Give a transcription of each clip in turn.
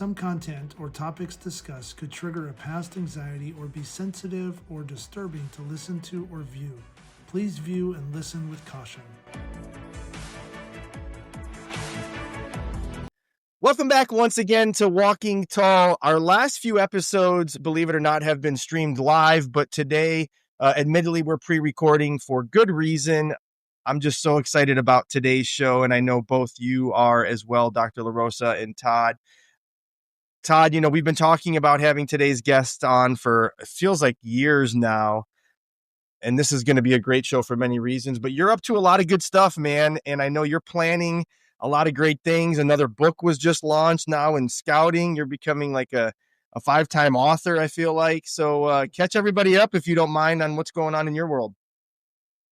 some content or topics discussed could trigger a past anxiety or be sensitive or disturbing to listen to or view. Please view and listen with caution. Welcome back once again to Walking Tall. Our last few episodes, believe it or not, have been streamed live, but today, admittedly, we're pre-recording for good reason. I'm just so excited about today's show, and I know both you are as well, Dr. LaRosa and Todd. Todd, we've been talking about having today's guest on for, it feels like years now, and this is going to be a great show for many reasons, but you're up to a lot of good stuff, man, and I know you're planning a lot of great things. Another book was just launched now in scouting. You're becoming like a 5-time author, I feel like. So catch everybody up, if you don't mind, on what's going on in your world.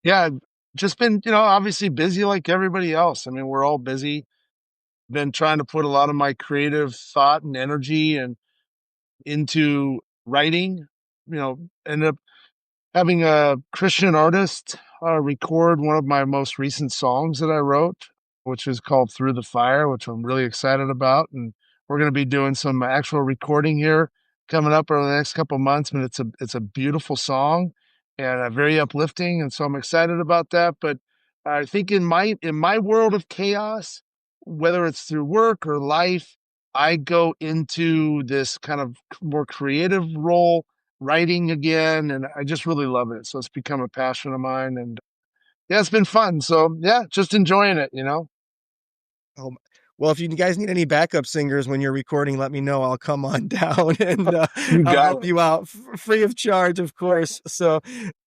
Yeah, just been, obviously busy like everybody else. I mean, we're all busy. Been trying to put a lot of my creative thought and energy and into writing, ended up having a Christian artist record one of my most recent songs that I wrote, which is called Through the Fire, which I'm really excited about. And we're going to be doing some actual recording here coming up over the next couple of months. And it's a beautiful song and very uplifting. And so I'm excited about that. But I think in my world of chaos, whether it's through work or life, I go into this kind of more creative role, writing again, and I just really love it. So it's become a passion of mine, and yeah, it's been fun. So yeah, just enjoying it, Oh, well, if you guys need any backup singers when you're recording, let me know. I'll come on down and I'll help you out free of charge, of course. So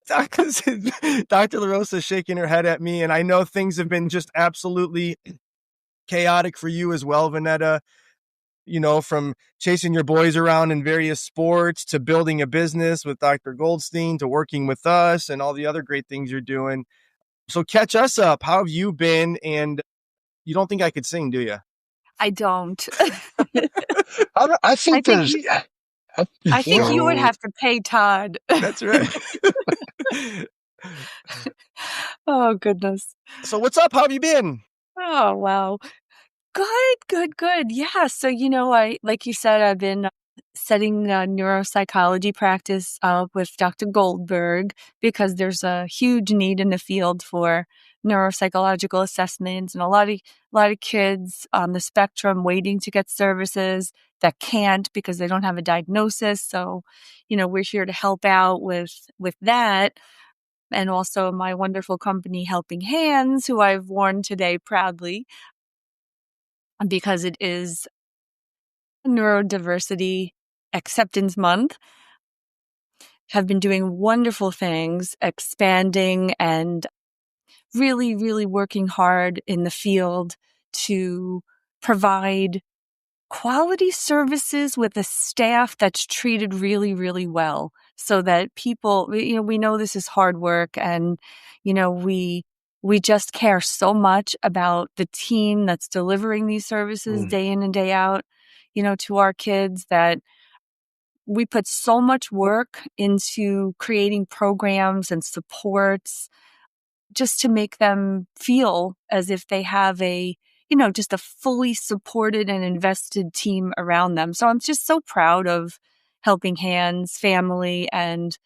Dr. LaRosa is shaking her head at me, and I know things have been just absolutely chaotic for you as well, Vanetta. From chasing your boys around in various sports to building a business with Dr. Goldstein to working with us and all the other great things you're doing. So catch us up. How have you been? And you don't think I could sing, do you? I don't. I think you would have to pay Todd. That's right. Oh, goodness. So what's up? How have you been? Oh, wow. Good. Yeah. So, like you said, I've been setting a neuropsychology practice up with Dr. Goldberg because there's a huge need in the field for neuropsychological assessments, and a lot of kids on the spectrum waiting to get services that can't because they don't have a diagnosis. So, we're here to help out with that. And also my wonderful company, Helping Hands, who I've worn today proudly, because it is Neurodiversity Acceptance Month, have been doing wonderful things, expanding and really, really working hard in the field to provide quality services with a staff that's treated really, really well, so that people, we know this is hard work, and, we just care so much about the team that's delivering these services day in and day out, to our kids, that we put so much work into creating programs and supports just to make them feel as if they have just a fully supported and invested team around them. So I'm just so proud of Helping Hands family and,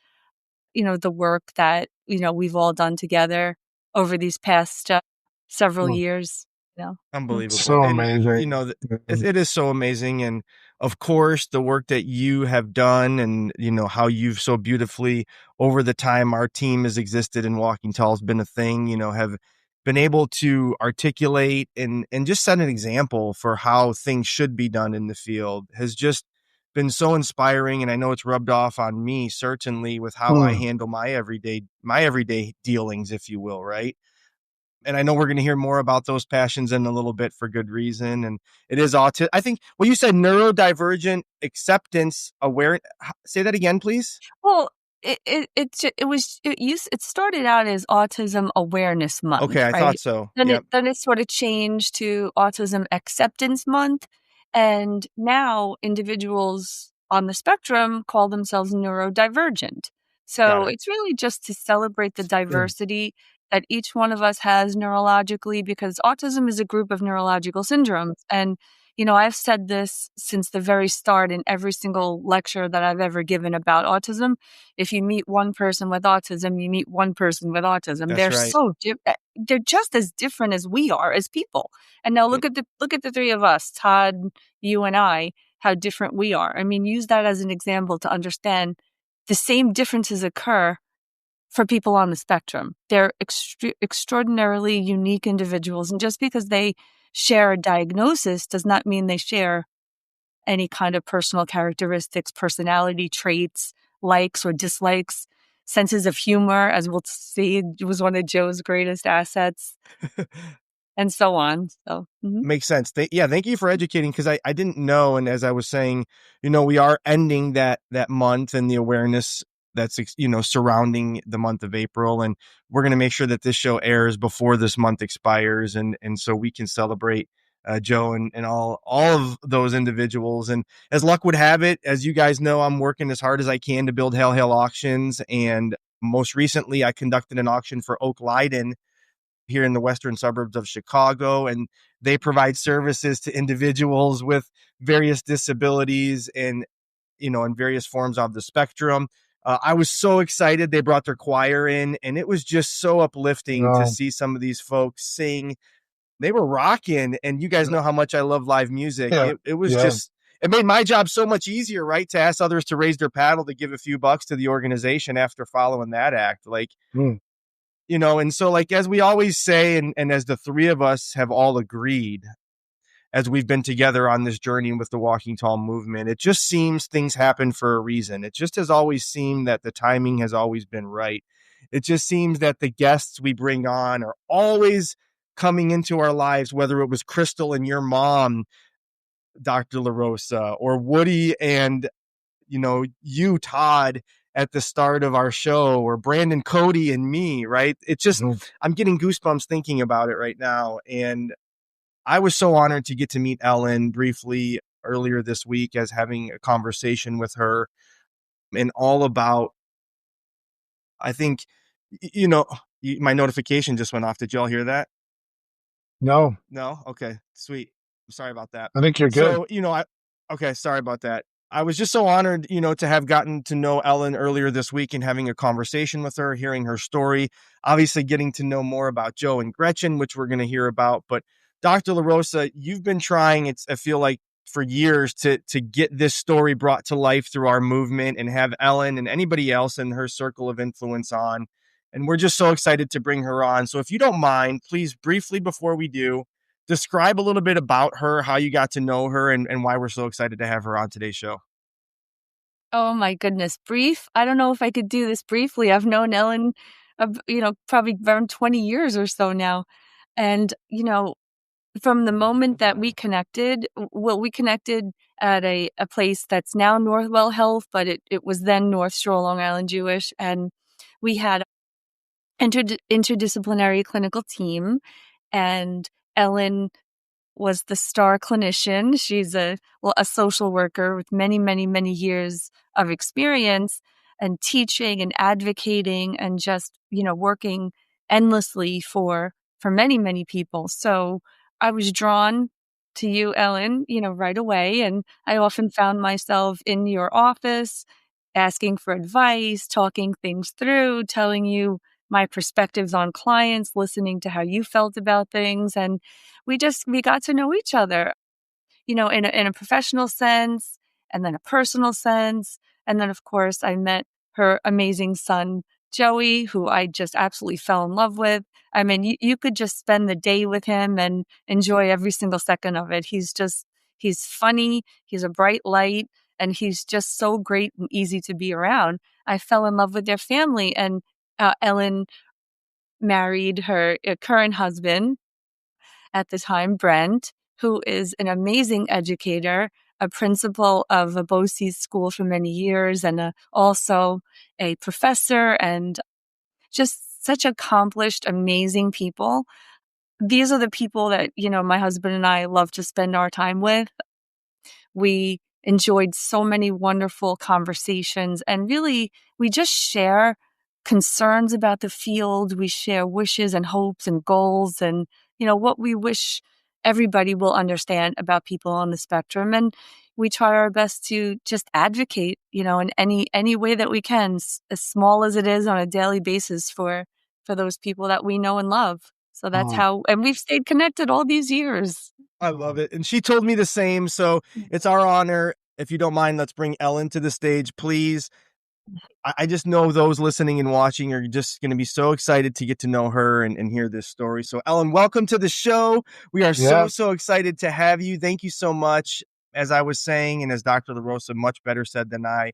the work that, we've all done together over these past several years. Unbelievable. So amazing. It is so amazing. And of course, the work that you have done and, how you've so beautifully over the time our team has existed and Walking Tall has been a thing, have been able to articulate and just set an example for how things should be done in the field has just been so inspiring. And I know it's rubbed off on me, certainly, with how I handle my everyday dealings, if you will. Right. And I know we're going to hear more about those passions in a little bit for good reason. And it is autism. I think, well, you said neurodivergent acceptance aware. Say that again, please. Well, it started out as Autism Awareness Month. Okay, I thought so. Then it sort of changed to Autism Acceptance Month, and now individuals on the spectrum call themselves neurodivergent. So it's really just to celebrate the diversity that each one of us has neurologically, because autism is a group of neurological syndromes, and I've said this since the very start in every single lecture that I've ever given about autism. If you meet one person with autism, you meet one person with autism. That's right. They're just as different as we are as people. And now look at the three of us, Todd, you and I, how different we are. I mean, use that as an example to understand the same differences occur for people on the spectrum. They're extraordinarily unique individuals. And just because they share a diagnosis does not mean they share any kind of personal characteristics, personality traits, likes or dislikes, senses of humor, as we'll see, was one of Joe's greatest assets, and so on. So, Makes sense. Thank you for educating, because I didn't know. And as I was saying, we are ending that month and the awareness that's, surrounding the month of April. And we're going to make sure that this show airs before this month expires. And so we can celebrate Joe and all of those individuals. And as luck would have it, as you guys know, I'm working as hard as I can to build Hail Hail Auctions. And most recently, I conducted an auction for Oak Leiden here in the western suburbs of Chicago, and they provide services to individuals with various disabilities and, in various forms of the spectrum. I was so excited. They brought their choir in, and it was just so uplifting to see some of these folks sing. They were rocking, and you guys know how much I love live music. Yeah. It was just, it made my job so much easier, right? To ask others to raise their paddle to give a few bucks to the organization after following that act. And so, like, as we always say, and as the three of us have all agreed, as we've been together on this journey with the Walking Tall movement, it just seems things happen for a reason. It just has always seemed that the timing has always been right. It just seems that the guests we bring on are always coming into our lives, whether it was Crystal and your mom, Dr. LaRosa, or Woody and, you, Todd, at the start of our show, or Brandon, Cody, and me, right? It just, I'm getting goosebumps thinking about it right now. And I was so honored to get to meet Ellen briefly earlier this week, as having a conversation with her, and all about, I think, my notification just went off. Did y'all hear that? No, Okay, sweet. I'm sorry about that. I think you're good. So, okay, sorry about that. I was just so honored, to have gotten to know Ellen earlier this week and having a conversation with her, hearing her story, obviously getting to know more about Joe and Gretchen, which we're going to hear about. But Dr. LaRosa, you've been trying, I feel like, for years to get this story brought to life through our movement, and have Ellen and anybody else in her circle of influence on. And we're just so excited to bring her on. So if you don't mind, please, briefly before we do, describe a little bit about her, how you got to know her, and why we're so excited to have her on today's show. Oh my goodness, brief? I don't know if I could do this briefly. I've known Ellen, probably around 20 years or so now. And, from the moment that we connected, we connected at a place that's now Northwell Health, but it was then North Shore Long Island Jewish. And we had interdisciplinary clinical team, and Ellen was the star clinician. She's a social worker with many, many, many years of experience and teaching and advocating and just, working endlessly for many, many people. So I was drawn to you, Ellen, right away. And I often found myself in your office asking for advice, talking things through, telling you my perspectives on clients, listening to how you felt about things. And we got to know each other, in a professional sense, and then a personal sense. And then, of course, I met her amazing son, Joey, who I just absolutely fell in love with. I mean, you could just spend the day with him and enjoy every single second of it. He's funny. He's a bright light, and he's just so great and easy to be around. I fell in love with their family, and Ellen married her current husband at the time, Brent, who is an amazing educator, a principal of a BOCES school for many years, and also a professor, and just such accomplished, amazing people. These are the people that, my husband and I love to spend our time with. We enjoyed so many wonderful conversations, and really, we just share concerns about the field. We share wishes and hopes and goals, and, what we wish everybody will understand about people on the spectrum. And we try our best to just advocate, in any way that we can, as small as it is, on a daily basis for those people that we know and love. So that's how, and we've stayed connected all these years. I love it. And she told me the same. So it's our honor. If you don't mind, let's bring Ellen to the stage, please. I just know those listening and watching are just going to be so excited to get to know her and hear this story. So Ellen, welcome to the show. We are so excited to have you. Thank you so much. As I was saying, and as Dr. LaRosa much better said than I,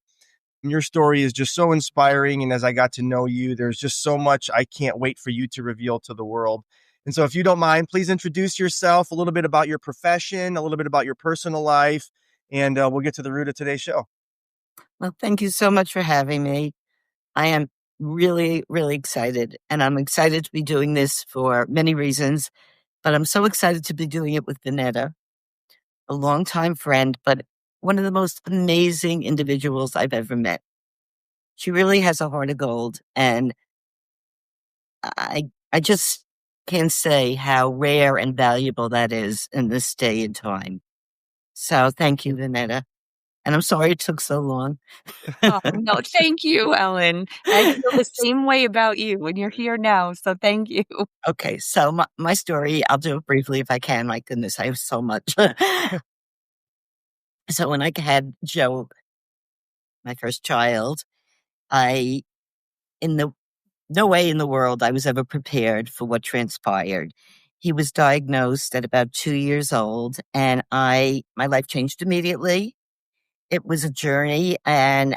your story is just so inspiring. And as I got to know you, there's just so much I can't wait for you to reveal to the world. And so if you don't mind, please introduce yourself, a little bit about your profession, a little bit about your personal life, and we'll get to the root of today's show. Well, thank you so much for having me. I am really, really excited, and I'm excited to be doing this for many reasons, but I'm so excited to be doing it with Vanetta, a longtime friend, but one of the most amazing individuals I've ever met. She really has a heart of gold, and I just can't say how rare and valuable that is in this day and time. So thank you, Vanetta. And I'm sorry it took so long. Oh, no, thank you, Ellen. I feel the same way about you, and you're here now, so thank you. Okay, so my story, I'll do it briefly if I can. My goodness, I have so much. So when I had Joe, my first child, no way in the world I was ever prepared for what transpired. He was diagnosed at about 2 years old, and my life changed immediately. It was a journey, and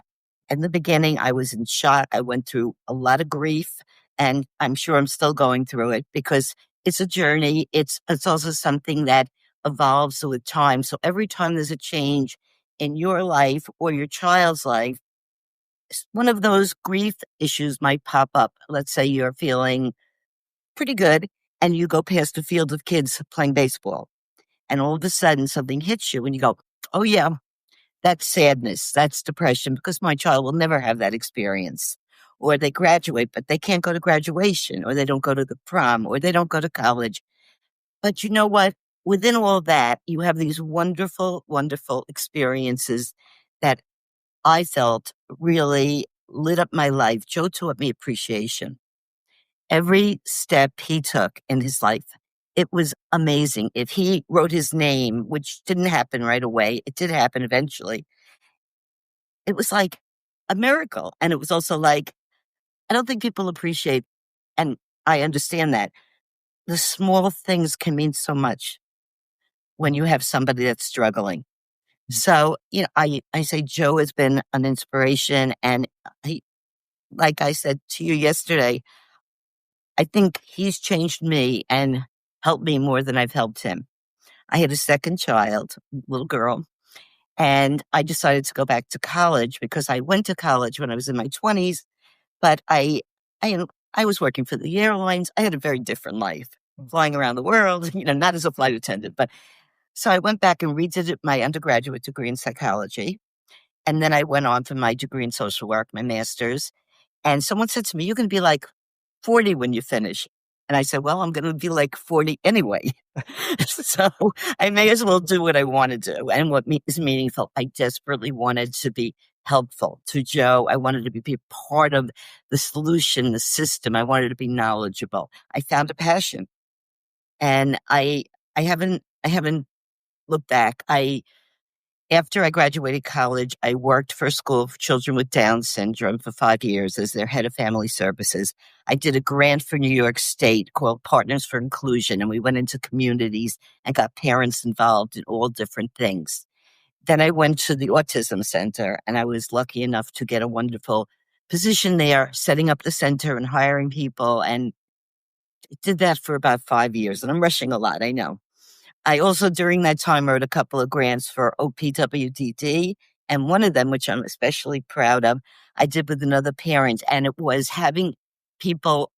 in the beginning, I was in shock. I went through a lot of grief, and I'm sure I'm still going through it because it's a journey. It's also something that evolves with time. So every time there's a change in your life or your child's life, one of those grief issues might pop up. Let's say you're feeling pretty good, and you go past a field of kids playing baseball, and all of a sudden something hits you, and you go, "Oh yeah, that's sadness, that's depression, because my child will never have that experience." Or they graduate, but they can't go to graduation, or they don't go to the prom, or they don't go to college. But you know what? Within all that, you have these wonderful, wonderful experiences that I felt really lit up my life. Joe taught me appreciation. Every step he took in his life, it was amazing. If he wrote his name, which didn't happen right away, it did happen eventually. It was like a miracle. And it was also like, I don't think people appreciate, and I understand that, the small things can mean so much when you have somebody that's struggling. So, I say Joe has been an inspiration. And he, like I said to you yesterday, I think he's changed me and helped me more than I've helped him. I had a second child, little girl, and I decided to go back to college because I went to college when I was in my 20s, but I was working for the airlines. I had a very different life, flying around the world, not as a flight attendant. But so I went back and redid my undergraduate degree in psychology. And then I went on for my degree in social work, my master's. And someone said to me, "You're going to be like 40 when you finish." And I said, "Well, I'm going to be like 40 anyway." So I may as well do what I want to do and what is meaningful. I desperately wanted to be helpful to Joe. I wanted to be part of the solution, the system. I wanted to be knowledgeable. I found a passion, and I haven't looked back. After I graduated college, I worked for a school for children with Down syndrome for 5 years as their head of family services. I did a grant for New York State called Partners for Inclusion, and we went into communities and got parents involved in all different things. Then I went to the Autism Center, and I was lucky enough to get a wonderful position there, setting up the center and hiring people, and did that for about 5 years. And I'm rushing a lot, I know. I also, during that time, wrote a couple of grants for OPWDD, and one of them, which I'm especially proud of, I did with another parent, and it was having people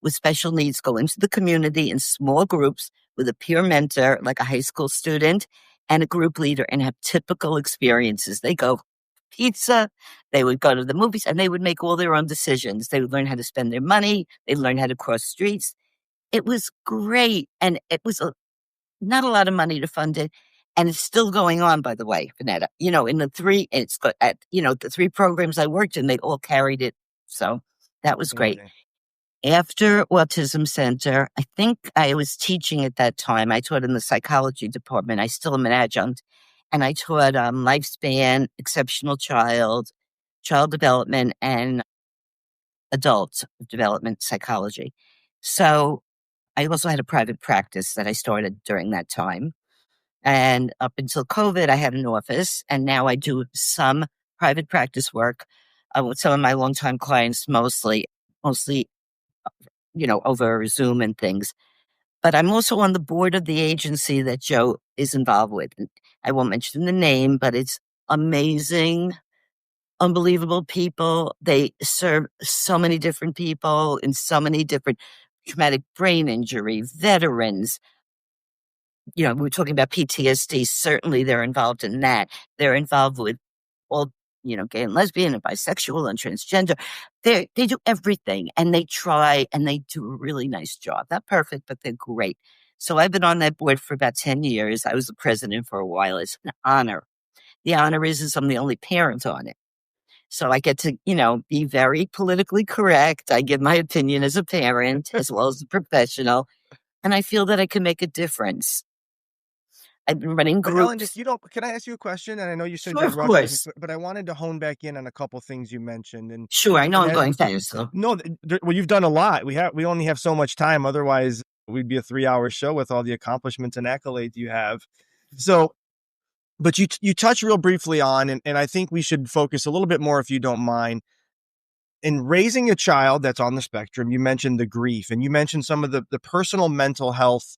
with special needs go into the community in small groups with a peer mentor, like a high school student, and a group leader, and have typical experiences. They go pizza, they would go to the movies, and they would make all their own decisions. They would learn how to spend their money. They'd learn how to cross streets. It was great, and it was not a lot of money to fund it. And it's still going on, by the way, Vanetta. In the the three programs I worked in, they all carried it. So that was great. Amazing. After Autism Center, I think I was teaching at that time. I taught in the psychology department. I still am an adjunct. And I taught lifespan, exceptional child development, and adult development psychology. So I also had a private practice that I started during that time. And up until COVID, I had an office, and now I do some private practice work with some of my longtime clients, mostly, over Zoom and things. But I'm also on the board of the agency that Joe is involved with. And I won't mention the name, but it's amazing, unbelievable people. They serve so many different people in so many different traumatic brain injury, veterans. We're talking about PTSD. Certainly they're involved in that. They're involved with all, gay and lesbian and bisexual and transgender. They do everything, and they try, and they do a really nice job. Not perfect, but they're great. So I've been on that board for about 10 years. I was the president for a while. It's an honor. The honor is I'm the only parent on it. So I get to, be very politically correct. I give my opinion as a parent as well as a professional, and I feel that I can make a difference. I've been running But Ellen, groups. can I ask you a question? And I know you said Sure, you're of rushing, course. but I wanted to hone back in on a couple things you mentioned. And Sure, I know I'm that, going fast. So. no, well, you've done a lot. We only have so much time. Otherwise, we'd be a 3-hour show with all the accomplishments and accolades you have. So, but you touched real briefly on, and I think we should focus a little bit more, if you don't mind, in raising a child that's on the spectrum. You mentioned the grief, and you mentioned some of the personal mental health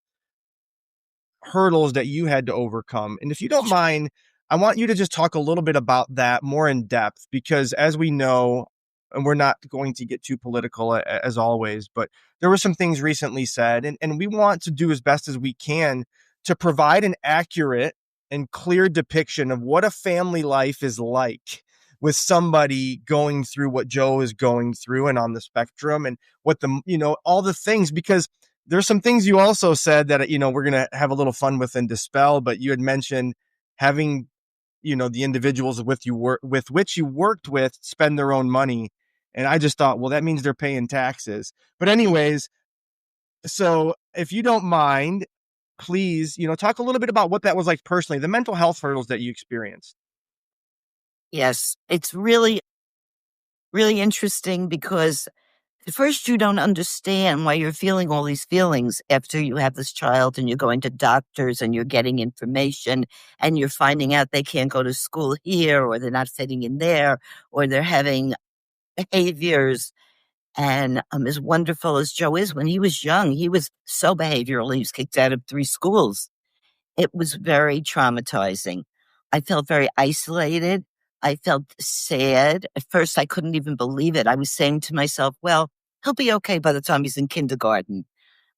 hurdles that you had to overcome. And if you don't mind, I want you to just talk a little bit about that more in depth, because as we know, and we're not going to get too political as always, but there were some things recently said, and we want to do as best as we can to provide an accurate and clear depiction of what a family life is like with somebody going through what Joe is going through and on the spectrum, and what all the things, because there's some things you also said that, we're going to have a little fun with and dispel, but you had mentioned having, the individuals with which you worked with spend their own money. And I just thought, well, that means they're paying taxes. But anyways, so if you don't mind, please, talk a little bit about what that was like personally, the mental health hurdles that you experienced. Yes, it's really, really interesting because at first you don't understand why you're feeling all these feelings after you have this child, and you're going to doctors and you're getting information and you're finding out they can't go to school here, or they're not fitting in there, or they're having behaviors. And as wonderful as Joe is, when he was young, he was so behavioral. He was kicked out of 3 schools. It was very traumatizing. I felt very isolated. I felt sad. At first, I couldn't even believe it. I was saying to myself, well, he'll be okay by the time he's in kindergarten.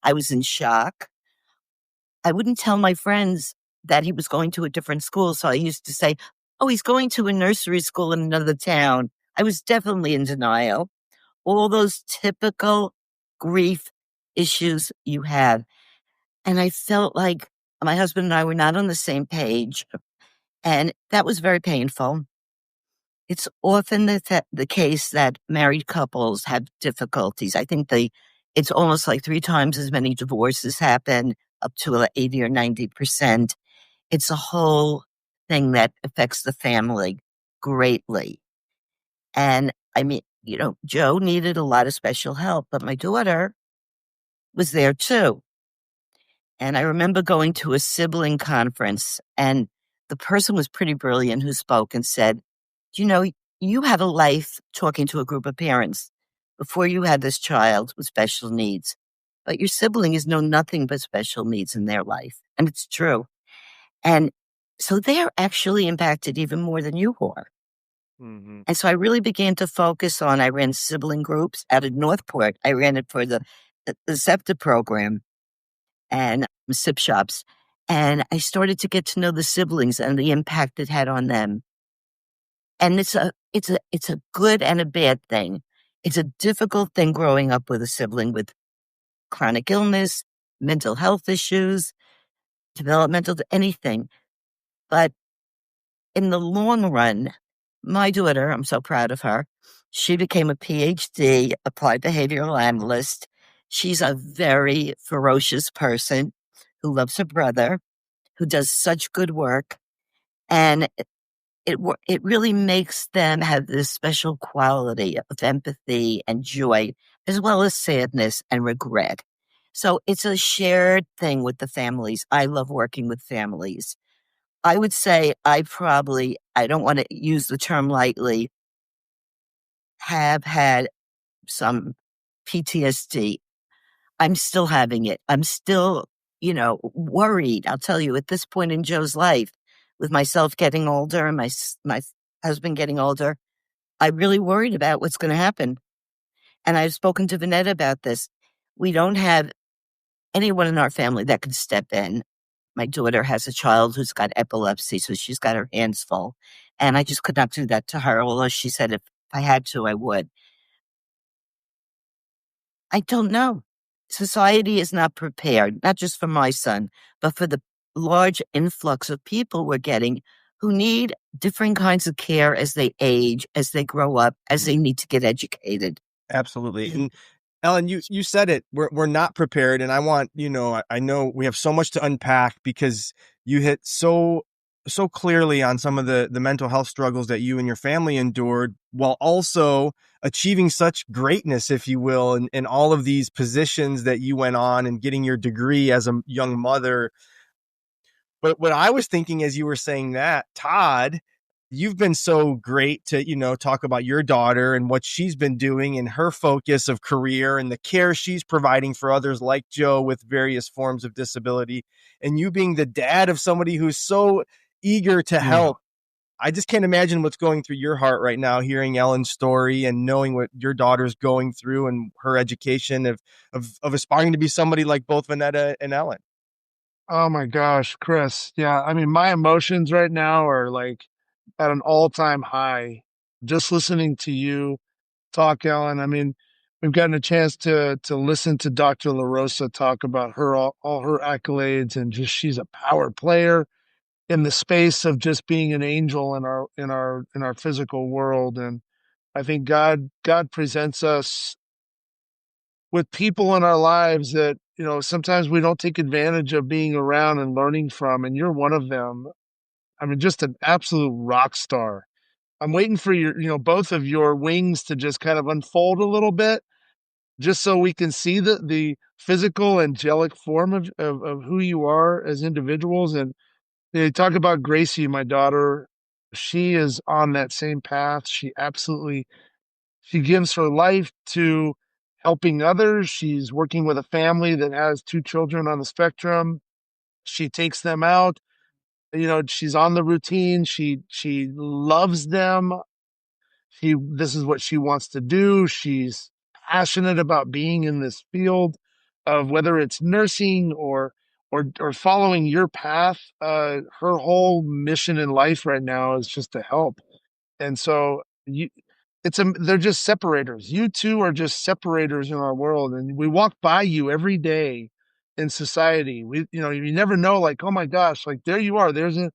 I was in shock. I wouldn't tell my friends that he was going to a different school. So I used to say, oh, he's going to a nursery school in another town. I was definitely in denial. All those typical grief issues you have. And I felt like my husband and I were not on the same page. And that was very painful. It's often the case that married couples have difficulties. I think it's almost like 3 times as many divorces happen, up to 80 or 90%. It's a whole thing that affects the family greatly. And I mean, Joe needed a lot of special help, but my daughter was there too. And I remember going to a sibling conference, and the person was pretty brilliant who spoke and said, you had a life talking to a group of parents before you had this child with special needs, but your sibling has known nothing but special needs in their life. And it's true. And so they're actually impacted even more than you are. Mm-hmm. And so I really began to focus on, I ran sibling groups out of Northport. I ran it for the SEPTA program and SIP shops. And I started to get to know the siblings and the impact it had on them. And it's a good and a bad thing. It's a difficult thing growing up with a sibling with chronic illness, mental health issues. developmental, anything. But in the long run, my daughter, I'm so proud of her, she became a PhD, applied behavioral analyst. She's a very ferocious person who loves her brother, who does such good work. And it really makes them have this special quality of empathy and joy, as well as sadness and regret. So it's a shared thing with the families. I love working with families. I would say I don't want to use the term lightly, have had some PTSD. I'm still having it. I'm still, worried. I'll tell you, at this point in Joe's life, with myself getting older and my husband getting older, I'm really worried about what's going to happen. And I've spoken to Vanetta about this. We don't have anyone in our family that can step in. My daughter has a child who's got epilepsy, so she's got her hands full. And I just could not do that to her, although she said if I had to, I would. I don't know. Society is not prepared, not just for my son, but for the large influx of people we're getting who need different kinds of care as they age, as they grow up, as they need to get educated. Absolutely. And Ellen, you said it. We're not prepared, and I want I know we have so much to unpack because you hit so clearly on some of the mental health struggles that you and your family endured, while also achieving such greatness, if you will, in all of these positions that you went on and getting your degree as a young mother. But what I was thinking as you were saying that, Todd, you've been so great to, talk about your daughter and what she's been doing and her focus of career and the care she's providing for others like Joe with various forms of disability. And you being the dad of somebody who's so eager to help. I just can't imagine what's going through your heart right now, hearing Ellen's story and knowing what your daughter's going through and her education of aspiring to be somebody like both Vanetta and Ellen. Oh my gosh, Chris. Yeah, I mean, my emotions right now are like at an all-time high. Just listening to you talk, Ellen. I mean, we've gotten a chance to listen to Dr. LaRosa talk about her all her accolades, and just she's a power player in the space of just being an angel in our physical world. And I think God presents us with people in our lives that, sometimes we don't take advantage of being around and learning from, and you're one of them. I mean, just an absolute rock star. I'm waiting for both of your wings to just kind of unfold a little bit, just so we can see the physical angelic form of who you are as individuals. And you talk about Gracie, my daughter. She is on that same path. She gives her life to helping others. She's working with a family that has two children on the spectrum. She takes them out. She's on the routine. She loves them. This is what she wants to do. She's passionate about being in this field of whether it's nursing or following your path. Her whole mission in life right now is just to help. And so they're just separators. You two are just separators in our world, and we walk by you every day in society. You never know, like, oh my gosh, like there you are. There's an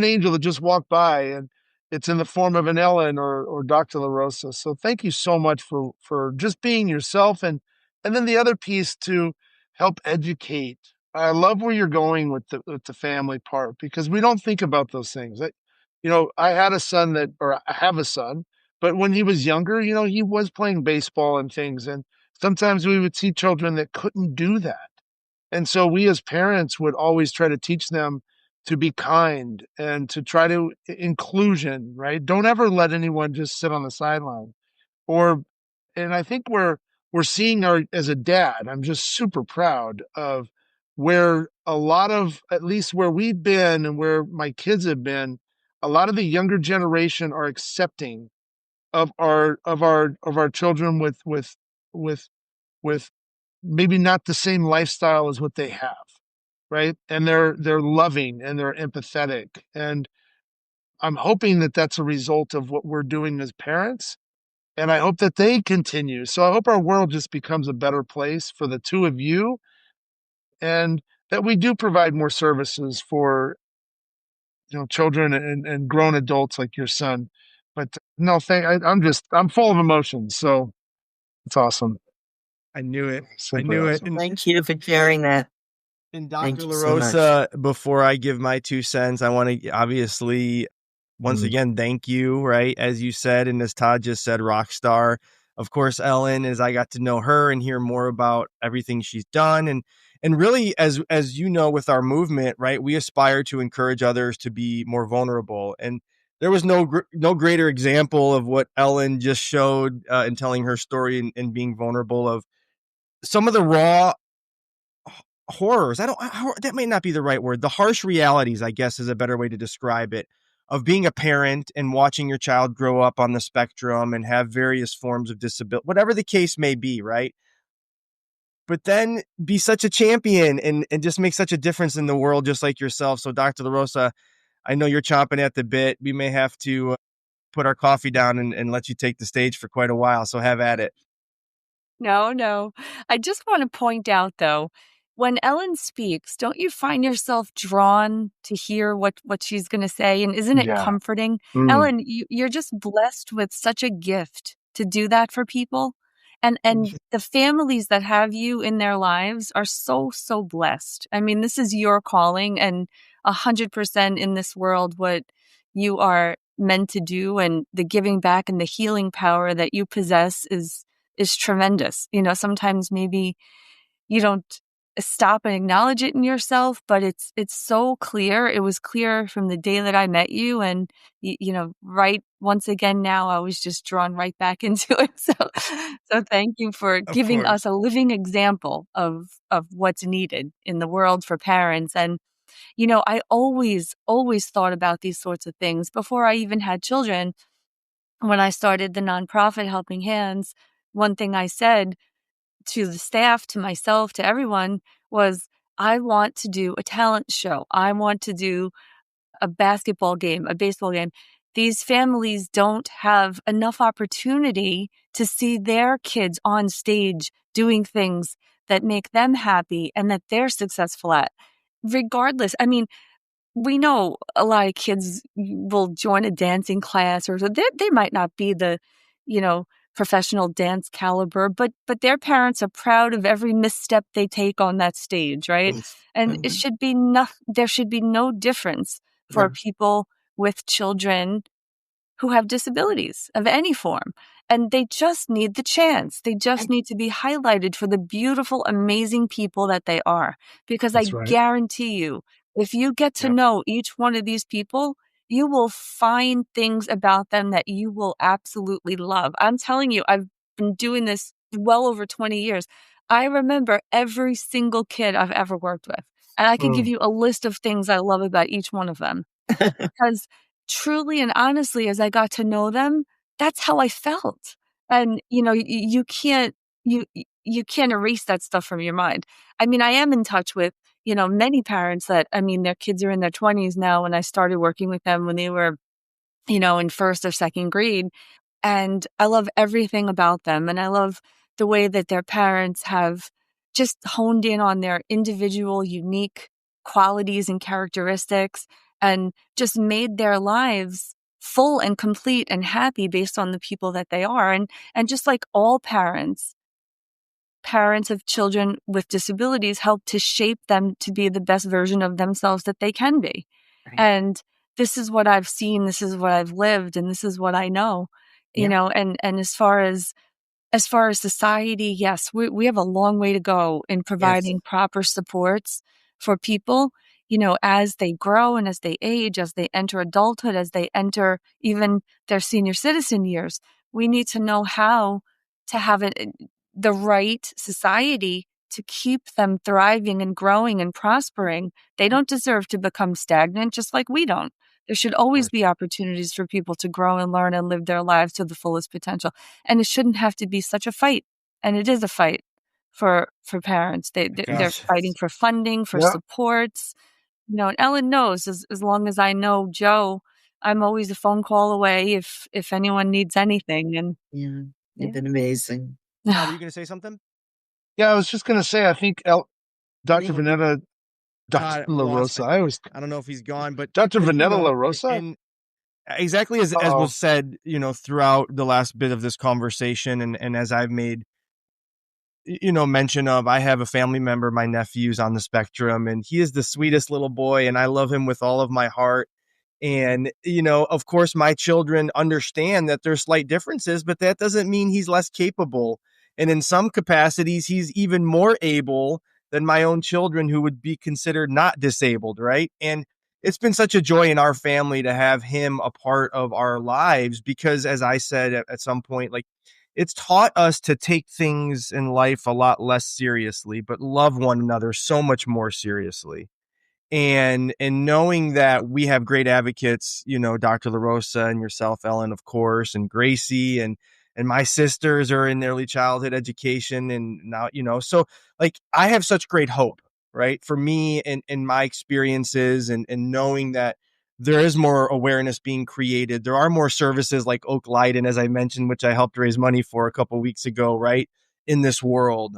angel that just walked by, and it's in the form of an Ellen or Dr. LaRosa. So thank you so much for just being yourself, and then the other piece to help educate. I love where you're going with the family part, because we don't think about those things. I had a son or I have a son, but when he was younger, he was playing baseball and things, and sometimes we would see children that couldn't do that. And so we as parents would always try to teach them to be kind and to try to inclusion, right? Don't ever let anyone just sit on the sideline. Or and I think we're seeing as a dad, I'm just super proud of where a lot of, at least where we've been and where my kids have been, a lot of the younger generation are accepting of our children with with maybe not the same lifestyle as what they have, right? And they're loving and they're empathetic, and I'm hoping that that's a result of what we're doing as parents, and I hope that they continue. So I hope our world just becomes a better place for the two of you, and that we do provide more services for, children and grown adults like your son. But no, I'm full of emotions. So it's awesome. I knew it. I Simply knew it. awesome. Thank you for sharing that. And Thank Dr. you so much. LaRosa, before I give my 2 cents, I want to obviously once again thank you, right? As you said, and as Todd just said, rock star. Of course, Ellen, as I got to know her and hear more about everything she's done, and really, as you know, with our movement, right, we aspire to encourage others to be more vulnerable. And there was no greater example of what Ellen just showed in telling her story and being vulnerable of some of the raw horrors. That may not be the right word. The harsh realities, I guess, is a better way to describe it, of being a parent and watching your child grow up on the spectrum and have various forms of disability, whatever the case may be, right? But then be such a champion and just make such a difference in the world, just like yourself. So, Dr. LaRosa, I know you're chomping at the bit. We may have to put our coffee down and let you take the stage for quite a while. So have at it. No, no. I just want to point out, though, when Ellen speaks, don't you find yourself drawn to hear what she's going to say? And isn't it Yeah. comforting? Mm. Ellen, you're just blessed with such a gift to do that for people. And the families that have you in their lives are so, so blessed. I mean, this is your calling, and 100% in this world what you are meant to do, and the giving back and the healing power that you possess is tremendous. Sometimes maybe you don't stop and acknowledge it in yourself, but it's so clear. It was clear from the day that I met you, and right once again now I was just drawn right back into it. So thank you for Of giving us course. a living example of what's needed in the world for parents. And I always thought about these sorts of things before I even had children. When I started the nonprofit Helping Hands, one thing I said to the staff, to myself, to everyone was, I want to do a talent show. I want to do a basketball game, a baseball game. These families don't have enough opportunity to see their kids on stage doing things that make them happy and that they're successful at. Regardless, I mean, we know a lot of kids will join a dancing class, or so they might not be the, you know, professional dance caliber, but their parents are proud of every misstep they take on that stage, right? And it should be there should be no difference for people with children who have disabilities of any form. And they just need the chance. They just need to be highlighted for the beautiful, amazing people that they are. Because I That's right. guarantee you, if you get to Yep. know each one of these people, you will find things about them that you will absolutely love. I'm telling you, I've been doing this well over 20 years. I remember every single kid I've ever worked with. And I could give Mm. you a list of things I love about each one of them. Because truly and honestly, as I got to know them, that's how I felt. And, you can't erase that stuff from your mind. I mean, I am in touch with, many parents that, I mean, their kids are in their 20s now, and I started working with them when they were, in first or second grade. And I love everything about them. And I love the way that their parents have just honed in on their individual, unique qualities and characteristics, and just made their lives full and complete and happy based on the people that they are. And just like all parents of children with disabilities help to shape them to be the best version of themselves that they can be. Right. And this is what I've seen, this is what I've lived, and this is what I know. And as far as society, yes, we have a long way to go in Yes. providing proper supports for people, as they grow and as they age, as they enter adulthood, as they enter even their senior citizen years. We need to know how to have the right society to keep them thriving and growing and prospering. They don't deserve to become stagnant, just like we don't. There should always be opportunities for people to grow and learn and live their lives to the fullest potential. And it shouldn't have to be such a fight. And it is a fight for parents. They're Gosh. fighting for funding, for Yeah. supports. And Ellen knows, as long as I know Joe, I'm always a phone call away if anyone needs anything. And Yeah. yeah. You've been amazing. Todd, were you going to say something? Yeah, I was just going to say, I think Dr. Anyone? Vanetta Dr. I lost. LaRosa. I don't know if he's gone, but Dr. you Vanetta know, LaRosa? and exactly as Uh-oh. was said, throughout the last bit of this conversation, and as I've made mention of, I have a family member, my nephew's on the spectrum, and he is the sweetest little boy, and I love him with all of my heart. And, of course, my children understand that there's slight differences, but that doesn't mean he's less capable. And in some capacities, he's even more able than my own children who would be considered not disabled, right? And it's been such a joy in our family to have him a part of our lives because, as I said at some point, like, it's taught us to take things in life a lot less seriously, but love one another so much more seriously. And knowing that we have great advocates, Dr. LaRosa and yourself, Ellen, of course, and Gracie and my sisters are in early childhood education. And now, so like I have such great hope, right? For me and my experiences and knowing that there is more awareness being created. There are more services like Oak Light, and as I mentioned, which I helped raise money for a couple of weeks ago, right, in this world.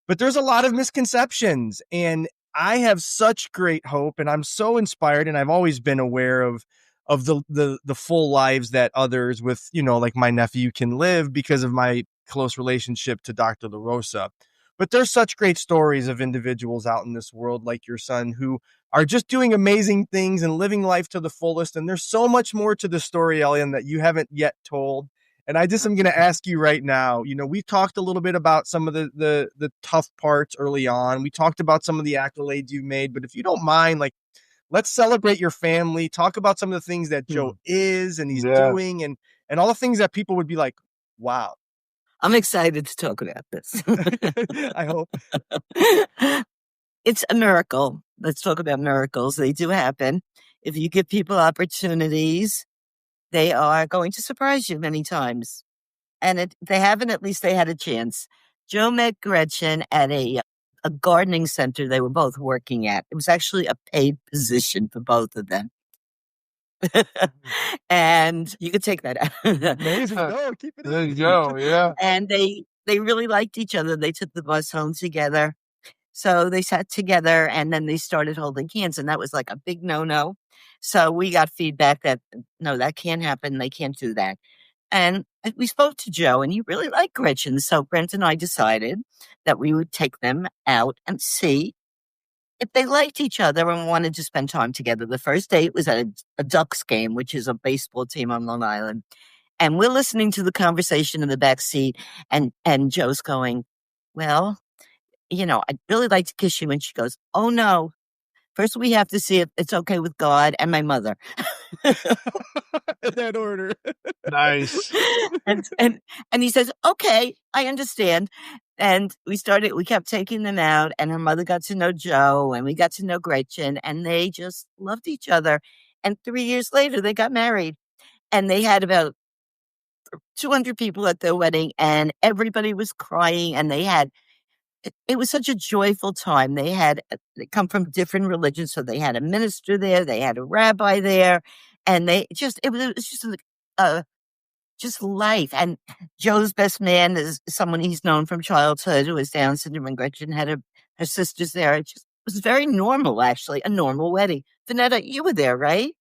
But there's a lot of misconceptions, and I have such great hope, and I'm so inspired, and I've always been aware of the full lives that others with, like my nephew can live because of my close relationship to Dr. LaRosa. But there's such great stories of individuals out in this world like your son who are just doing amazing things and living life to the fullest. And there's so much more to the story, Elian, that you haven't yet told. And I just am going to ask you right now, we talked a little bit about some of the tough parts early on. We talked about some of the accolades you've made, but if you don't mind, like, let's celebrate your family, talk about some of the things that Joe is and he's doing and all the things that people would be like, wow. I'm excited to talk about this. I hope. It's a miracle. Let's talk about miracles. They do happen. If you give people opportunities, they are going to surprise you many times. And they haven't, at least they had a chance. Joe met Gretchen at a gardening center they were both working at. It was actually a paid position for both of them. And you could take that out. Amazing. No, keep it in. There you go. Yeah. And they really liked each other. They took the bus home together. So they sat together and then they started holding hands. And that was like a big no-no. So we got feedback that, no, that can't happen. They can't do that. And we spoke to Joe and he really liked Gretchen. So Brent and I decided that we would take them out and see if they liked each other and wanted to spend time together. The first date was at a Ducks game, which is a baseball team on Long Island. And we're listening to the conversation in the back seat. And Joe's going, well, I'd really like to kiss you. And she goes, oh, no. First, we have to see if it's okay with God and my mother. In that order. Nice. And he says, okay, I understand. And we kept taking them out, and her mother got to know Joe, and we got to know Gretchen, and they just loved each other. And 3 years later, they got married, and they had about 200 people at their wedding, and everybody was crying, and it was such a joyful time. They come from different religions, so they had a minister there, they had a rabbi there, and it was just life. And Joe's best man is someone he's known from childhood who has Down syndrome, and Gretchen had her sisters there. It just was very normal, actually, a normal wedding. Vanetta, you were there, right?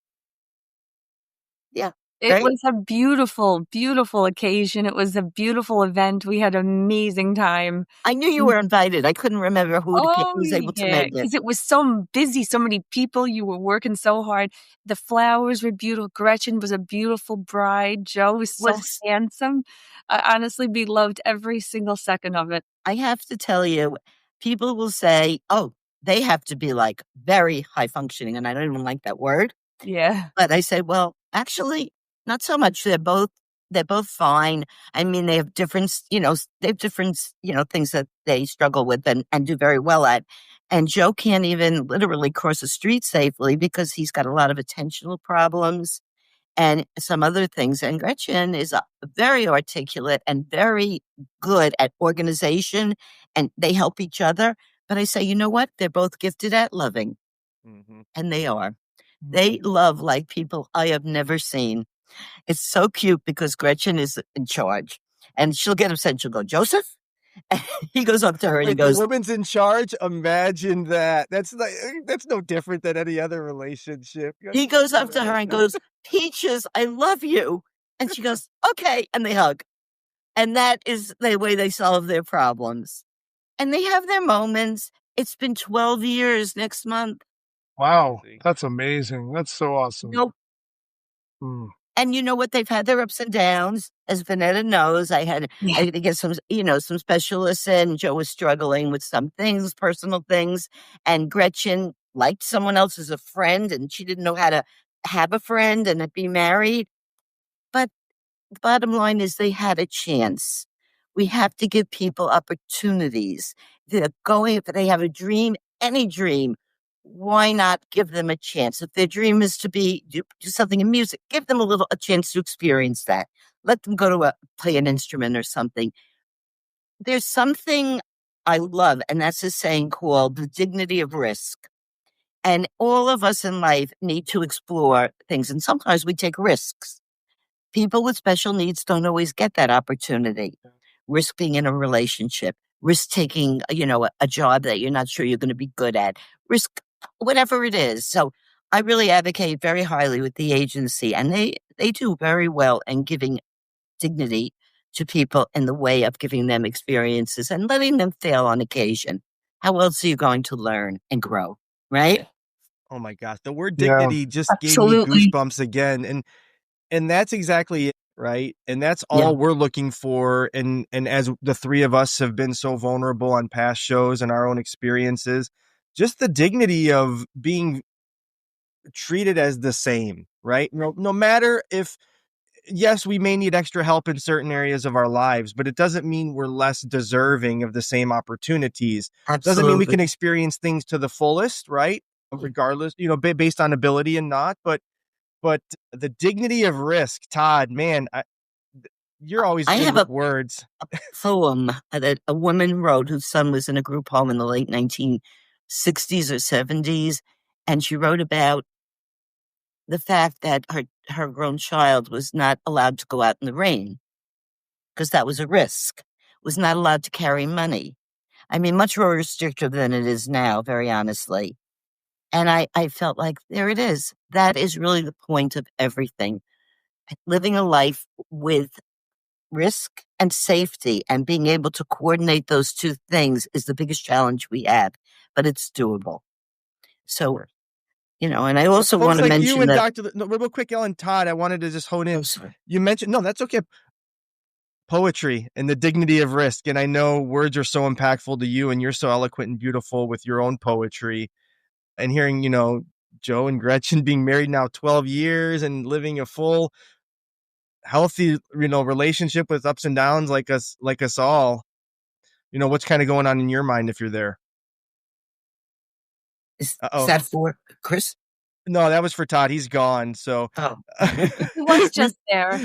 Yeah. It was a beautiful, beautiful occasion. It was a beautiful event. We had an amazing time. I knew you were invited. I couldn't remember who was able to make it. Because it was so busy, so many people. You were working so hard. The flowers were beautiful. Gretchen was a beautiful bride. Joe was so handsome. I honestly beloved every single second of it. I have to tell you, people will say, oh, they have to be like very high functioning. And I don't even like that word. Yeah. But I say, well, actually, not so much. They're both fine. I mean, they have different things that they struggle with and do very well at. And Joe can't even literally cross the street safely because he's got a lot of attentional problems and some other things. And Gretchen is very articulate and very good at organization, and they help each other. But I say, you know what? They're both gifted at loving. Mm-hmm. And they are. They love like people I have never seen. It's so cute because Gretchen is in charge, and she'll get upset. She'll go, Joseph, He goes up to her and he Wait, the goes, woman's in charge? Imagine that. That's no different than any other relationship. he goes up to her and goes, Peaches, I love you. And she goes, okay. And they hug. And that is the way they solve their problems. And they have their moments. It's been 12 years next month. Wow. That's amazing. That's so awesome. Nope. Mm. And you know what? They've had their ups and downs. As Vanetta knows, I had to get some, some specialists in. Joe was struggling with some things, personal things. And Gretchen liked someone else as a friend, and she didn't know how to have a friend and be married. But the bottom line is they had a chance. We have to give people opportunities. They're going, if they have a dream, any dream, why not give them a chance? If their dream is to do something in music, give them a chance to experience that. Let them go to play an instrument or something. There's something I love, and that's a saying called the dignity of risk. And all of us in life need to explore things, and sometimes we take risks. People with special needs don't always get that opportunity. Risk being in a relationship, risk taking, a job that you're not sure you're going to be good at, risk whatever it is. So I really advocate very highly with the agency, and they do very well in giving dignity to people in the way of giving them experiences and letting them fail on occasion. How else are you going to learn and grow, right? Oh my gosh. The word Yeah. dignity just gave me Absolutely. goosebumps again. And that's exactly it, right? And that's all Yeah. we're looking for. And as the three of us have been so vulnerable on past shows and our own experiences, just the dignity of being treated as the same, right? No matter if, yes, we may need extra help in certain areas of our lives, but it doesn't mean we're less deserving of the same opportunities. Doesn't mean we can Absolutely. experience things to the fullest, right? Regardless, based on ability and not, but the dignity of risk, Todd, man, you're always I good have with a words. poem that a woman wrote whose son was in a group home in the late 1960s or 70s. And she wrote about the fact that her grown child was not allowed to go out in the rain because that was a risk, was not allowed to carry money. I mean, much more restrictive than it is now, very honestly. And I felt like there it is. That is really the point of everything. Living a life with risk and safety and being able to coordinate those two things is the biggest challenge we have, but it's doable. So, and I also Folks want to like you mention and that. Real quick, Ellen, Todd, I wanted to just hone in. Oh, sorry. You mentioned, no, that's okay. Poetry and the dignity of risk. And I know words are so impactful to you, and you're so eloquent and beautiful with your own poetry. And hearing, Joe and Gretchen being married now 12 years and living a full, healthy, relationship with ups and downs like us all. What's kind of going on in your mind if you're there? Is Uh-oh. that for Chris? No, that was for Todd. He's gone. So Oh. He was just there.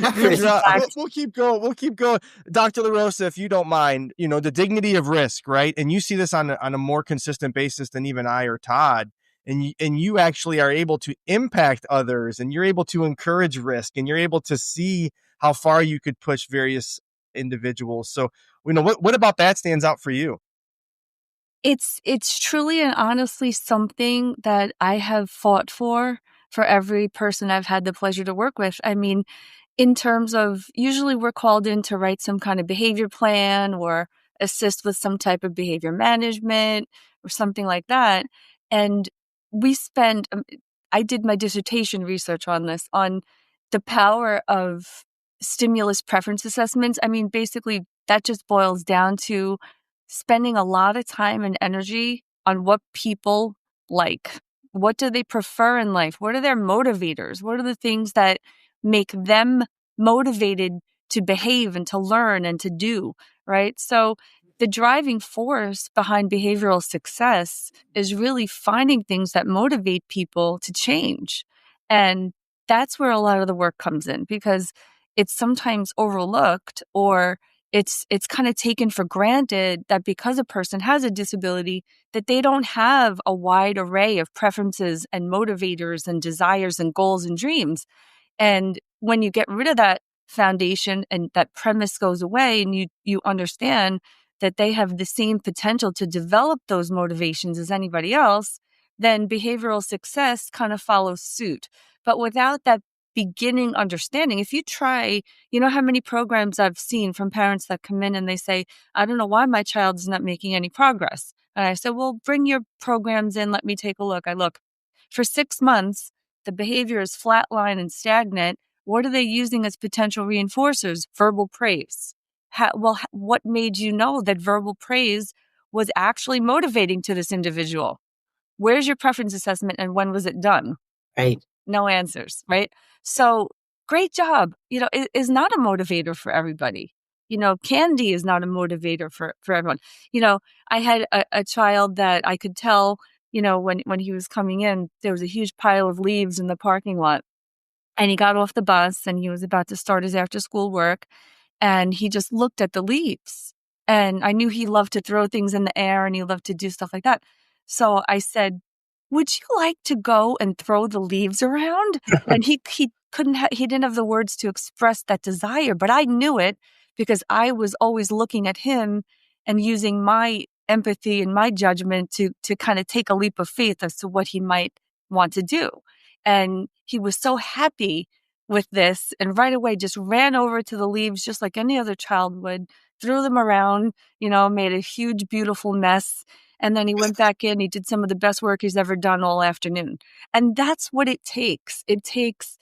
we'll keep going. We'll keep going. Dr. LaRosa, if you don't mind, the dignity of risk, right? And you see this on a more consistent basis than even I or Todd. And you actually are able to impact others, and you're able to encourage risk, and you're able to see how far you could push various individuals. So, what about that stands out for you? It's truly and honestly something that I have fought for every person I've had the pleasure to work with. I mean, in terms of usually we're called in to write some kind of behavior plan or assist with some type of behavior management or something like that. And we spend, I did my dissertation research on this, on the power of stimulus preference assessments. I mean, basically, that just boils down to spending a lot of time and energy on what people like. What do they prefer in life? What are their motivators? What are the things that make them motivated to behave and to learn and to do, right? So the driving force behind behavioral success is really finding things that motivate people to change. And that's where a lot of the work comes in, because it's sometimes overlooked, or it's kind of taken for granted that because a person has a disability, that they don't have a wide array of preferences and motivators and desires and goals and dreams. And when you get rid of that foundation and that premise goes away, and you understand that they have the same potential to develop those motivations as anybody else, then behavioral success kind of follows suit. But without that beginning understanding, if you try, you know how many programs I've seen from parents that come in and they say, I don't know why my child is not making any progress. And I said, well, bring your programs in. Let me take a look. I look for 6 months, the behavior is flatline and stagnant. What are they using as potential reinforcers? Verbal praise. What made you know that verbal praise was actually motivating to this individual? Where's your preference assessment and when was it done? Right. No answers, right? So great job. It is not a motivator for everybody. Candy is not a motivator for everyone. I had a child that I could tell, when he was coming in, there was a huge pile of leaves in the parking lot. And he got off the bus and he was about to start his after school work. And he just looked at the leaves. And I knew he loved to throw things in the air and he loved to do stuff like that. So I said, would you like to go and throw the leaves around? And he didn't have the words to express that desire, but I knew it because I was always looking at him and using my empathy and my judgment to kind of take a leap of faith as to what he might want to do. And he was so happy with this and right away just ran over to the leaves just like any other child would, threw them around, made a huge, beautiful mess. And then he went back in, he did some of the best work he's ever done all afternoon. And that's what it takes. It takes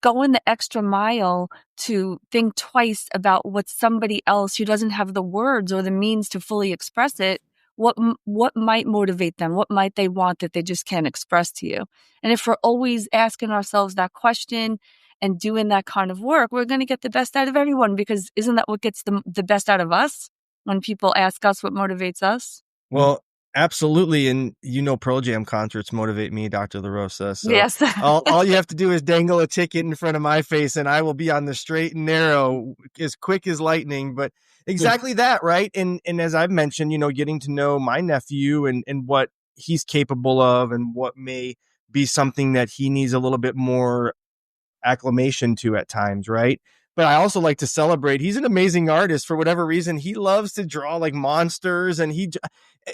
going the extra mile to think twice about what somebody else who doesn't have the words or the means to fully express it, what might motivate them? What might they want that they just can't express to you? And if we're always asking ourselves that question and doing that kind of work, we're going to get the best out of everyone, because isn't that what gets the best out of us when people ask us what motivates us? Well, absolutely. And Pearl Jam concerts motivate me, Dr. LaRosa. So yes. all you have to do is dangle a ticket in front of my face and I will be on the straight and narrow as quick as lightning. But exactly that, right? And as I've mentioned, getting to know my nephew and what he's capable of and what may be something that he needs a little bit more acclamation to at times, right? But I also like to celebrate. He's an amazing artist for whatever reason. He loves to draw like monsters, and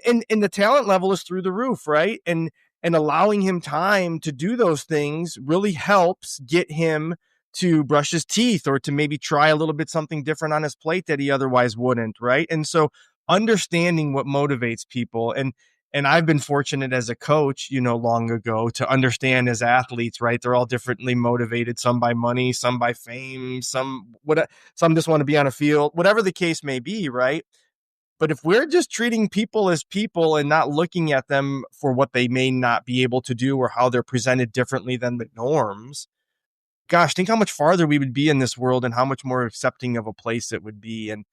and the talent level is through the roof, right? And allowing him time to do those things really helps get him to brush his teeth or to maybe try a little bit something different on his plate that he otherwise wouldn't, right? And so understanding what motivates people, and I've been fortunate as a coach, long ago to understand as athletes, right? They're all differently motivated, some by money, some by fame, some just want to be on a field, whatever the case may be, right? But if we're just treating people as people and not looking at them for what they may not be able to do or how they're presented differently than the norms, gosh, think how much farther we would be in this world and how much more accepting of a place it would be. And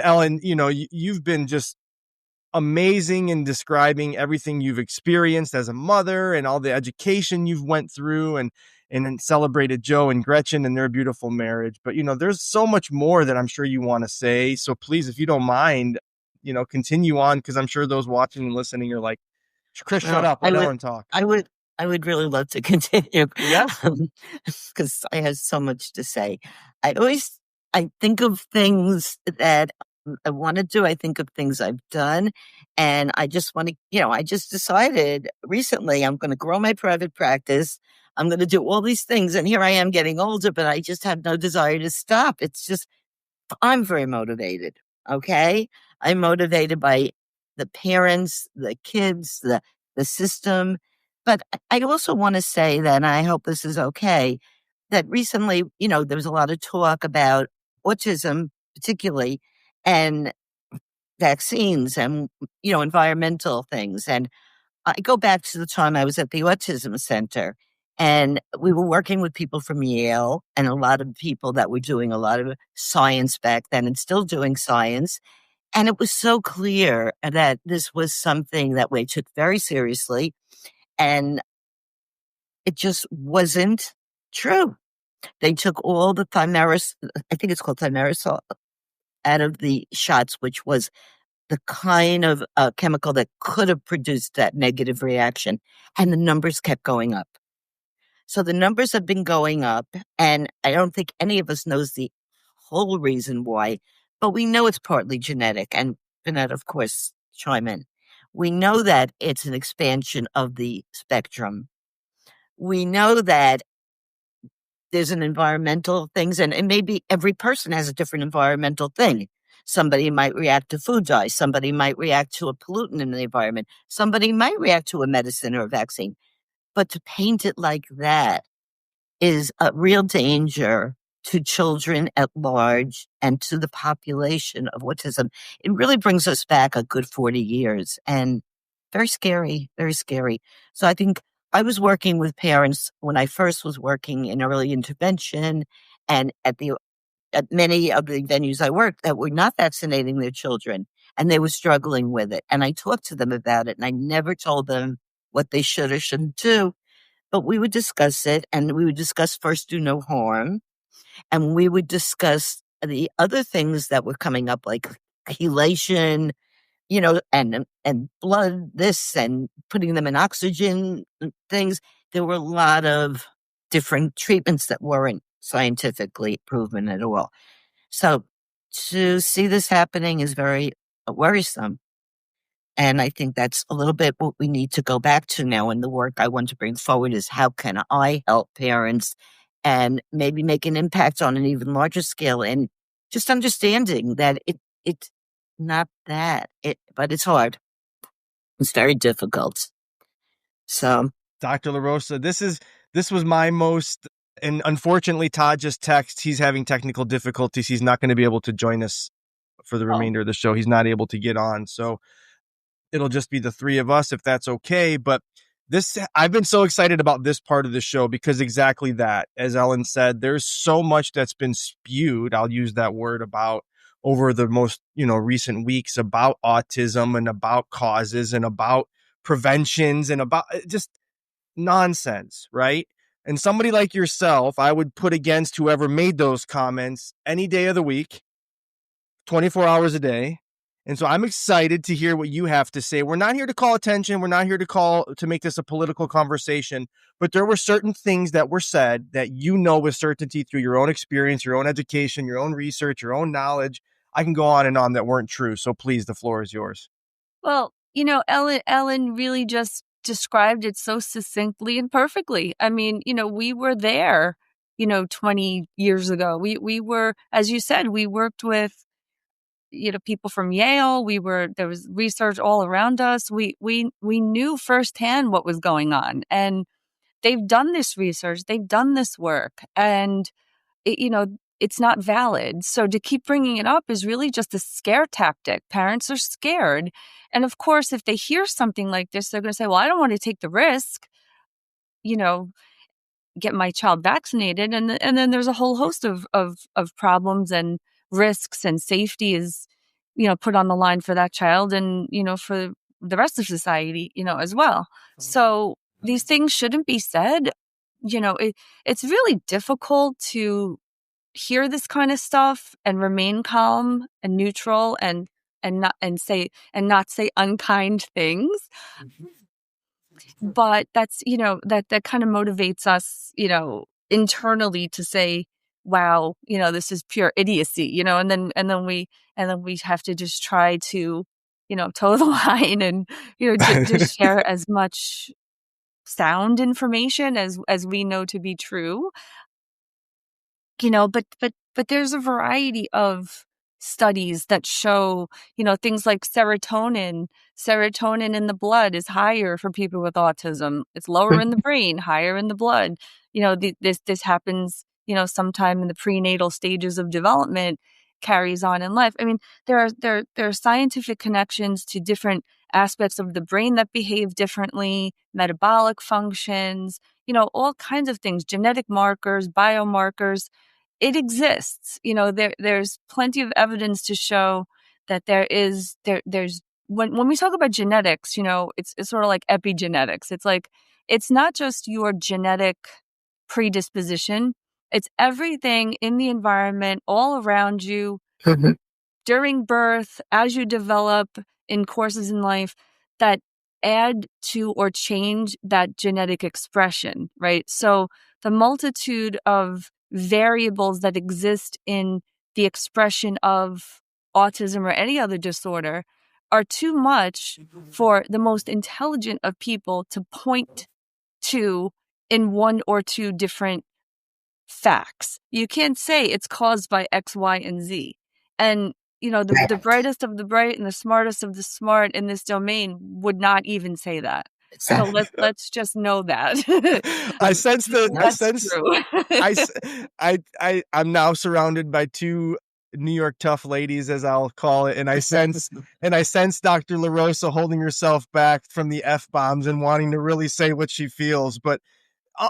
Ellen, you've been just amazing in describing everything you've experienced as a mother and all the education you've went through and then celebrated Joe and Gretchen and their beautiful marriage. But, there's so much more that I'm sure you want to say. So please, if you don't mind, continue on, because I'm sure those watching and listening are like, Chris, shut up. Let Ellen talk. I would really love to continue. Yes. Because I have so much to say. I think of things that I want to do. I think of things I've done. And I just want to, I just decided recently I'm going to grow my private practice. I'm going to do all these things. And here I am getting older, but I just have no desire to stop. It's just, I'm very motivated. Okay. I'm motivated by the parents, the kids, the system. But I also want to say that, and I hope this is okay, that recently, there was a lot of talk about autism, particularly, and vaccines and, environmental things. And I go back to the time I was at the Autism Center, and we were working with people from Yale and a lot of people that were doing a lot of science back then and still doing science. And it was so clear that this was something that we took very seriously, and it just wasn't true. They took all the thimerosal, I think it's called thimerosal, out of the shots, which was the kind of chemical that could have produced that negative reaction. And the numbers kept going up. So the numbers have been going up, and I don't think any of us knows the whole reason why, but we know it's partly genetic. And Vanetta, of course, chime in. We know that it's an expansion of the spectrum. We know that there's an environmental things, and maybe every person has a different environmental thing. Somebody might react to food dye. Somebody might react to a pollutant in the environment. Somebody might react to a medicine or a vaccine. But to paint it like that is a real danger to children at large and to the population of autism. It really brings us back a good 40 years, and very scary, very scary. So I think I was working with parents when I first was working in early intervention, and at many of the venues I worked that were not vaccinating their children, and they were struggling with it. And I talked to them about it, and I never told them what they should or shouldn't do. But we would discuss it, and we would discuss first do no harm. And we would discuss the other things that were coming up, like chelation, and blood, this, and putting them in oxygen things. There were a lot of different treatments that weren't scientifically proven at all. So to see this happening is very worrisome. And I think that's a little bit what we need to go back to now. And the work I want to bring forward is how can I help parents and maybe make an impact on an even larger scale, and just understanding that it's not that, but it's hard. It's very difficult. So, Dr. LaRosa, this was my most, and unfortunately, Todd just texted he's having technical difficulties. He's not going to be able to join us for the remainder of the show. He's not able to get on. So it'll just be the three of us, if that's okay. But I've been so excited about this part of the show because exactly that, as Ellen said, there's so much that's been spewed. I'll use that word about over the most, recent weeks about autism and about causes and about preventions and about just nonsense, right? And somebody like yourself, I would put against whoever made those comments any day of the week, 24 hours a day. And so I'm excited to hear what you have to say. We're not here to call attention. We're not here to make this a political conversation, but there were certain things that were said that with certainty through your own experience, your own education, your own research, your own knowledge. I can go on and on that weren't true. So please, the floor is yours. Well, Ellen really just described it so succinctly and perfectly. I mean, we were there, 20 years ago. We were, as you said, we worked with, people from Yale. There was research all around us. We knew firsthand what was going on, and they've done this research, they've done this work, and it's not valid. So to keep bringing it up is really just a scare tactic. Parents are scared. And of course, if they hear something like this, they're going to say, well, I don't want to take the risk, get my child vaccinated. And then there's a whole host of problems and risks, and safety is, put on the line for that child and, for the rest of society, as well. So these things shouldn't be said. It's really difficult to hear this kind of stuff and remain calm and neutral and not say unkind things. But that's, that kind of motivates us, internally to say, wow, this is pure idiocy, and then we have to just try to, toe the line and, just share as much sound information as we know to be true. But there's a variety of studies that show, things like serotonin in the blood is higher for people with autism. It's lower in the brain, higher in the blood. This happens, sometime in the prenatal stages of development, carries on in life. I mean, there are scientific connections to different aspects of the brain that behave differently, metabolic functions, all kinds of things, genetic markers, biomarkers. It exists. There's plenty of evidence to show that there's when we talk about genetics, it's sort of like epigenetics. It's like, it's not just your genetic predisposition. It's everything in the environment all around you during birth, as you develop in courses in life that add to or change that genetic expression, right? So the multitude of variables that exist in the expression of autism or any other disorder are too much for the most intelligent of people to point to in one or two different facts. You can't say it's caused by X, Y, and Z. And, the brightest of the bright and the smartest of the smart in this domain would not even say that. So let's just know that. I sense true. I'm now surrounded by two New York tough ladies, as I'll call it, and I sense Dr. LaRosa holding herself back from the F-bombs and wanting to really say what she feels. But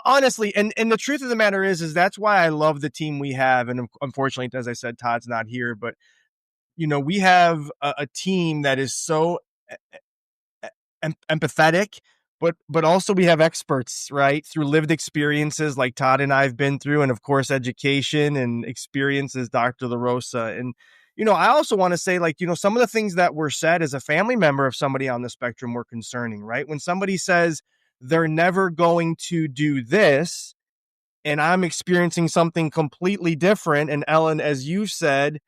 honestly, and the truth of the matter is that's why I love the team we have. And unfortunately, as I said, Todd's not here, but we have a team that is so empathetic, but also we have experts, right, through lived experiences like Todd and I've been through, and of course education and experiences, Dr. LaRosa. And I also want to say, some of the things that were said as a family member of somebody on the spectrum were concerning, right? When somebody says they're never going to do this, and I'm experiencing something completely different, and Ellen, as you said,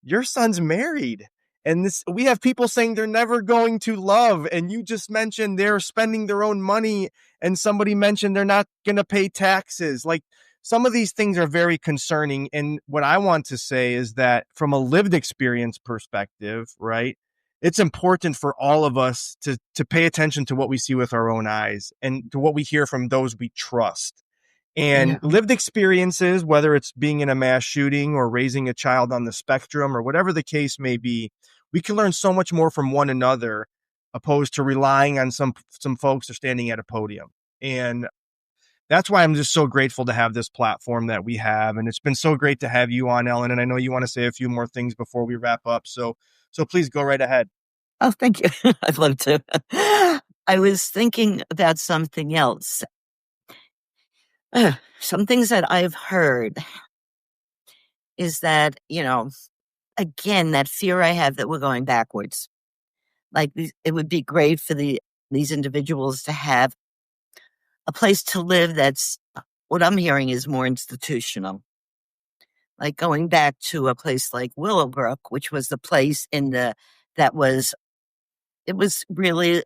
your son's married. And we have people saying they're never going to love. And you just mentioned they're spending their own money. And somebody mentioned they're not going to pay taxes. Like, some of these things are very concerning. And what I want to say is that from a lived experience perspective, right, it's important for all of us to pay attention to what we see with our own eyes and to what we hear from those we trust. And lived experiences, whether it's being in a mass shooting or raising a child on the spectrum or whatever the case may be, we can learn so much more from one another opposed to relying on some folks that are standing at a podium. And that's why I'm just so grateful to have this platform that we have. And it's been so great to have you on, Ellen. And I know you want to say a few more things before we wrap up. So please go right ahead. Oh, thank you. I'd love to. I was thinking about something else. Some things that I've heard is that, again, that fear I have that we're going backwards. Like, it would be great for these individuals to have a place to live that's, what I'm hearing is more institutional. Like going back to a place like Willowbrook, which was the place it was really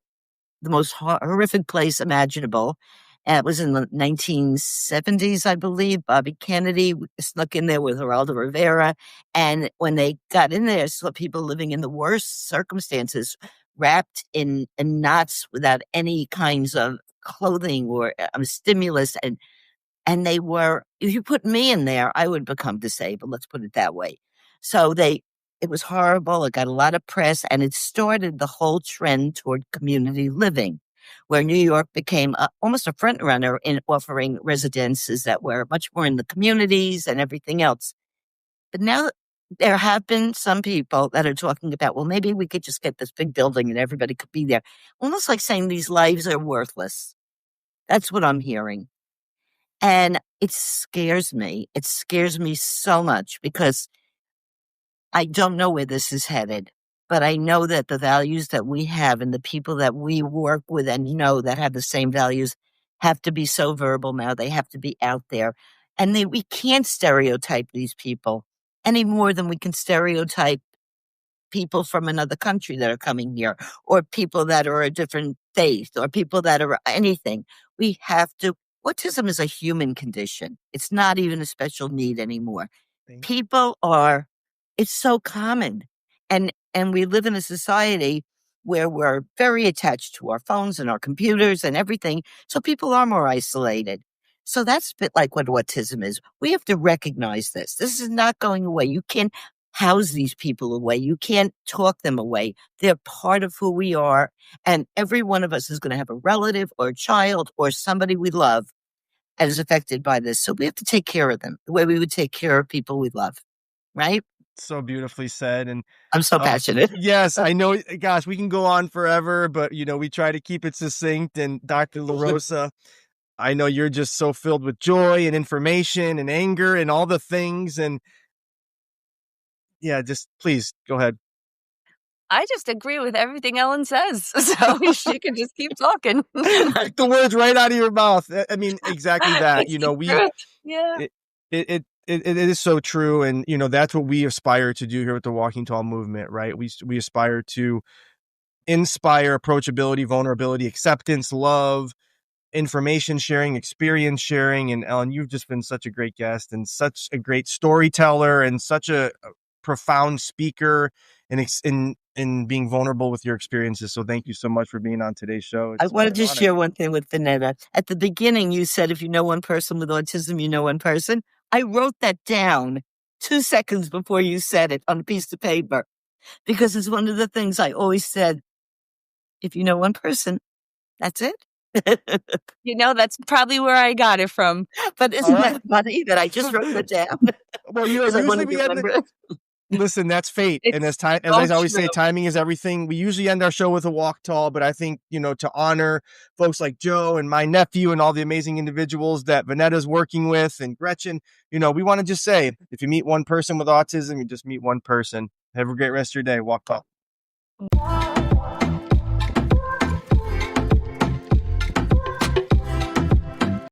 the most horrific place imaginable. It was in the 1970s, I believe. Bobby Kennedy snuck in there with Geraldo Rivera. And when they got in there, saw people living in the worst circumstances, wrapped in knots without any kinds of clothing or stimulus. And they were, if you put me in there, I would become disabled. Let's put it that way. So it was horrible. It got a lot of press, and it started the whole trend toward community living, where New York became almost a front runner in offering residences that were much more in the communities and everything else. But now there have been some people that are talking about, well, maybe we could just get this big building and everybody could be there. Almost like saying these lives are worthless. That's what I'm hearing. And it scares me. It scares me so much because I don't know where this is headed. But I know that the values that we have and the people that we work with and know that have the same values have to be so verbal now. They have to be out there. And we can't stereotype these people any more than we can stereotype people from another country that are coming here, or people that are a different faith, or people that are anything. We have to. Autism is a human condition. It's not even a special need anymore. It's so common. And we live in a society where we're very attached to our phones and our computers and everything. So people are more isolated. So that's a bit like what autism is. We have to recognize this. This is not going away. You can't house these people away. You can't talk them away. They're part of who we are. And every one of us is going to have a relative or a child or somebody we love and is affected by this. So we have to take care of them the way we would take care of people we love. Right? So beautifully said. And I'm so passionate. Yes, I know. Gosh, we can go on forever, but we try to keep it succinct. And Dr. LaRosa, I know you're just so filled with joy and information and anger and all the things. And yeah, just please go ahead. I just agree with everything Ellen says. So she can just keep talking. The words right out of your mouth. I mean, exactly that. Yeah. it is so true. And, that's what we aspire to do here with the Walking Tall movement, right? We aspire to inspire approachability, vulnerability, acceptance, love, information sharing, experience sharing. And Ellen, you've just been such a great guest and such a great storyteller and such a profound speaker in being vulnerable with your experiences. So thank you so much for being on today's show. I wanted to share one thing with Vanetta. At the beginning, you said if you know one person with autism, you know one person. I wrote that down 2 seconds before you said it on a piece of paper, because it's one of the things I always said. If you know one person, that's it. That's probably where I got it from. But isn't that funny that I just wrote it down? Well, usually we end Listen, that's fate. And as I always say, timing is everything. We usually end our show with a walk tall, but I think, to honor folks like Joe and my nephew and all the amazing individuals that Vanetta's working with and Gretchen, we want to just say, if you meet one person with autism, you just meet one person. Have a great rest of your day. Walk tall.